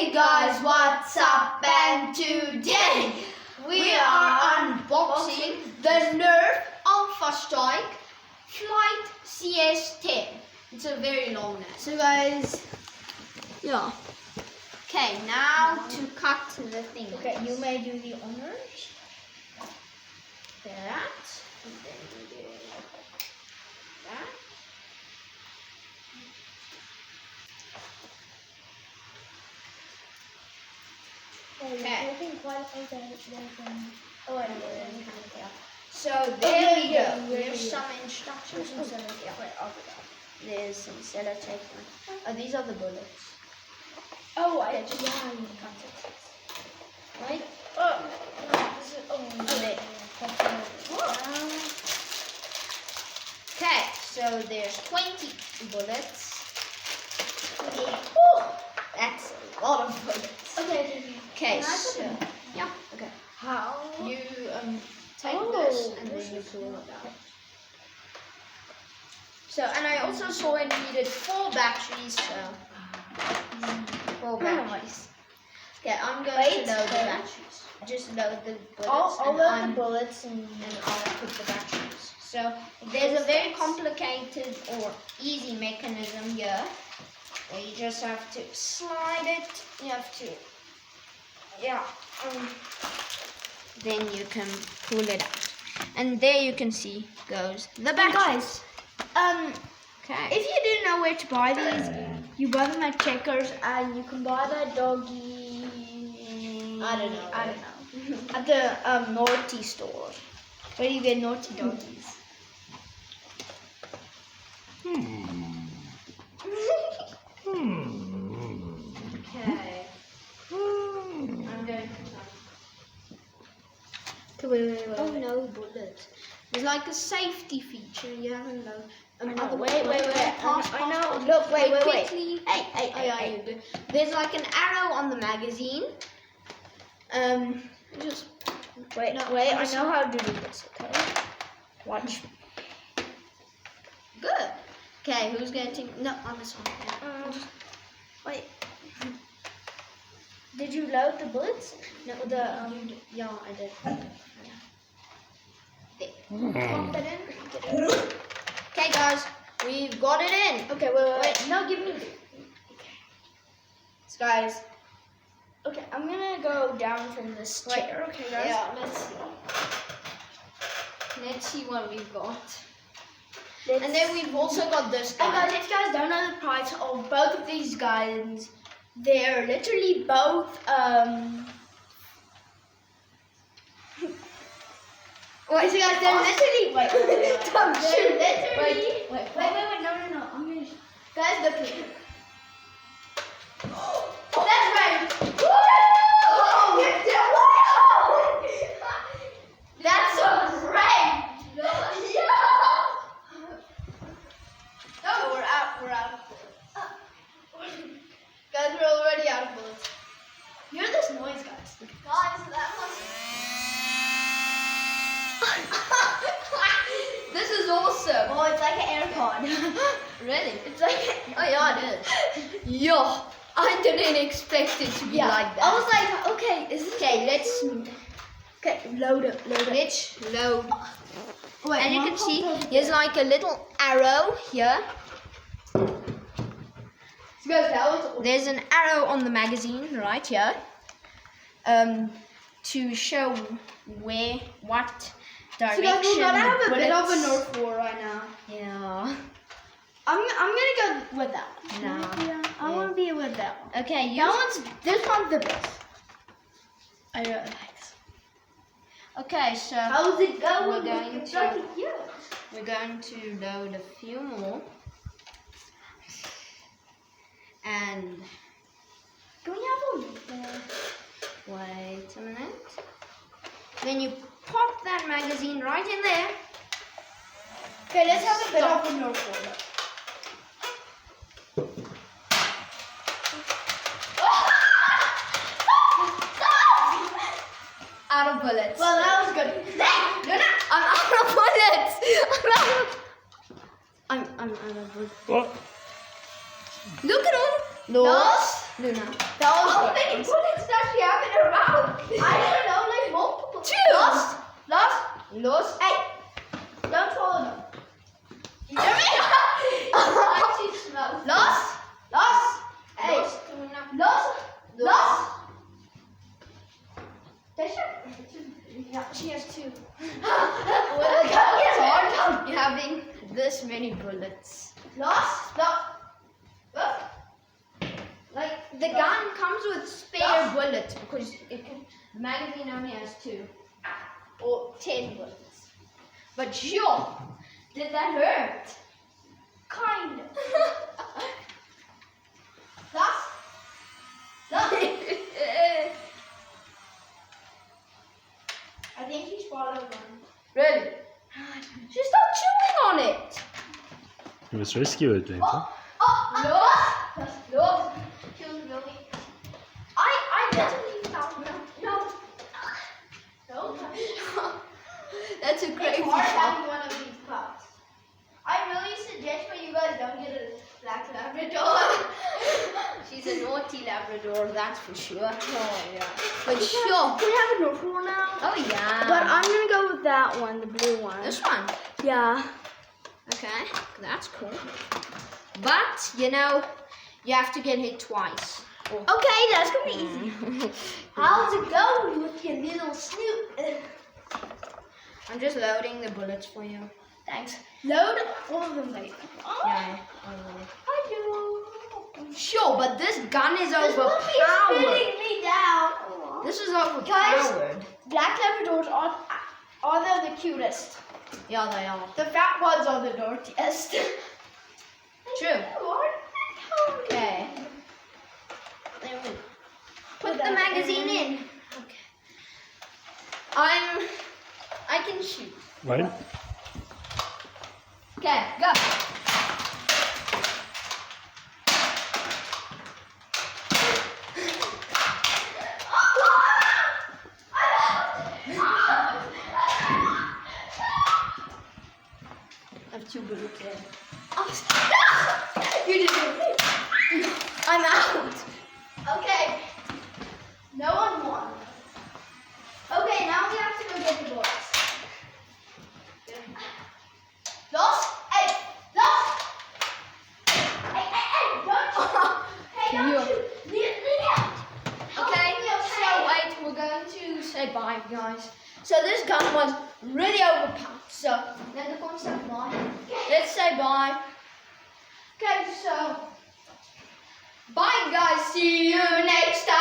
Hey guys, what's up? And today we are unboxing the NERF Alpha Strike Flight cs-10. It's a very long name. So guys, yeah. Okay, now to cut the thing. okay, you may do the honors. That. And then we do that. Okay. Oh, wait, Yeah. So there we go. There Here's we go. some instructions. There's some sellotape. Oh, these are the bullets. Oh, I Okay, just yeah. right. Oh, this is, there. Okay, so there's 20 bullets. That's a lot of bullets. Okay. Okay, Can I put so them? yeah. Okay. How? You take Oh, this and this then you is pull it out. So, and I also saw it needed 4 batteries, so 4 batteries. Okay, I'm going to load the batteries. Just load the bullets. I'll load the bullets and I'll put the batteries. So, there's a very complicated or easy mechanism here where you just have to slide it. You have to, yeah. Then you can pull it out. And there you can see goes the battery. guys, Okay. if you didn't know where to buy these, you buy them at Checkers, and you can buy the doggy. I don't know. At the naughty store, where you get naughty doggies. Okay. I'm going to Wait. Oh no, bullets. There's like a safety feature. You haven't known. Wait. I know. Pause. Look, wait. Quickly. Hey. Oh yeah, you do. There's like an arrow on the magazine. Just Wait. No, I know how to do this. Okay. Watch. good. Okay, who's going to? No, on this one. Yeah. Wait. Did you load the bullets? No, You did. yeah, I did. Pop that in. Okay, guys, we've got it in. Okay. Wait. No, give me. So, guys. Okay, I'm gonna go down from this chair. Okay, guys. Yeah, let's see. Let's see what we've got. And then we've also got this And guy. guys, if you guys don't know the price of both of these guns, they're literally both Wait, so guys, they're literally Don't shoot. Wait, no, I'm gonna Guys, look here. That's right. That's so great. Oh, we're out. Guys, we're already out of bullets. Hear this noise, guys. Guys, that was. This is awesome. Oh, it's like an AirPod. Really? It's like Oh yeah, it is. Yo, I didn't expect it to be like that. I was like, okay, is this Okay, let's load it. let's load. Wait, And you can see there's like a little arrow here. There's an arrow on the magazine right here. To show what direction. So guys, we're gonna have a bit of a bullets- Nerf war right now. Yeah. I'm gonna go with that. Nah. Yeah, I wanna be with that one. Okay, This one's the best. I really like this. Okay, so How's it going? We're going It's to- like you. we're going to load a few more. And Can we have one? wait a minute. Then you pop that magazine right in there. Okay, let's have a bit of a Nerf war. Out of bullets. Well, that was good. I'm out of bullets. I'm out of bullets. What? Look at all Lost. Luna. That was How many bullets does she have in her mouth? I don't know, like multiple. 2. Lost. Hey, don't swallow them. You hear me? Lost. Hey, lost. Yeah, she has 2. Well, it's hard having this many bullets. Lost. Like the gun comes with spare bullets because the magazine only has 2 or 10 bullets. But sure, did that hurt? Kind. I think she swallowed one. Really? She stopped chewing on it. You must rescue it later. Lost. She was really. I literally found no. That's a It's crazy hard shot. having one of these pups. I really suggest for you guys don't get a black Labrador. She's a naughty Labrador, that's for sure. Oh yeah. But sure. Can we have a North one now? Oh yeah. But I'm gonna go with that one, the blue one. This one. Yeah. Okay, that's cool. But you know, you have to get hit twice. Okay, that's gonna be easy. How's it going with your little snoot? I'm just loading the bullets for you. Thanks. Load all of them later. Yeah. I do. Sure, but this gun is This puppy is overpowered. spinning me down. This is Guys, overpowered. black Labradors are the cutest. Yeah, they are. The fat ones are the naughtiest. True. Okay. Then we Put the magazine in. Okay. I can shoot. Right? Okay, go. I have 2 bullets in. You did it. I'm out. Okay. No one won. Okay, now we have to go get the bullets. Lost? Hey! Lost! Hey! Don't Hey, don't You. shoot! Leah! Okay, so wait, we're going to say bye, guys. So this gun was really overpowered. So let's say bye. Okay, so bye, guys. See you next time.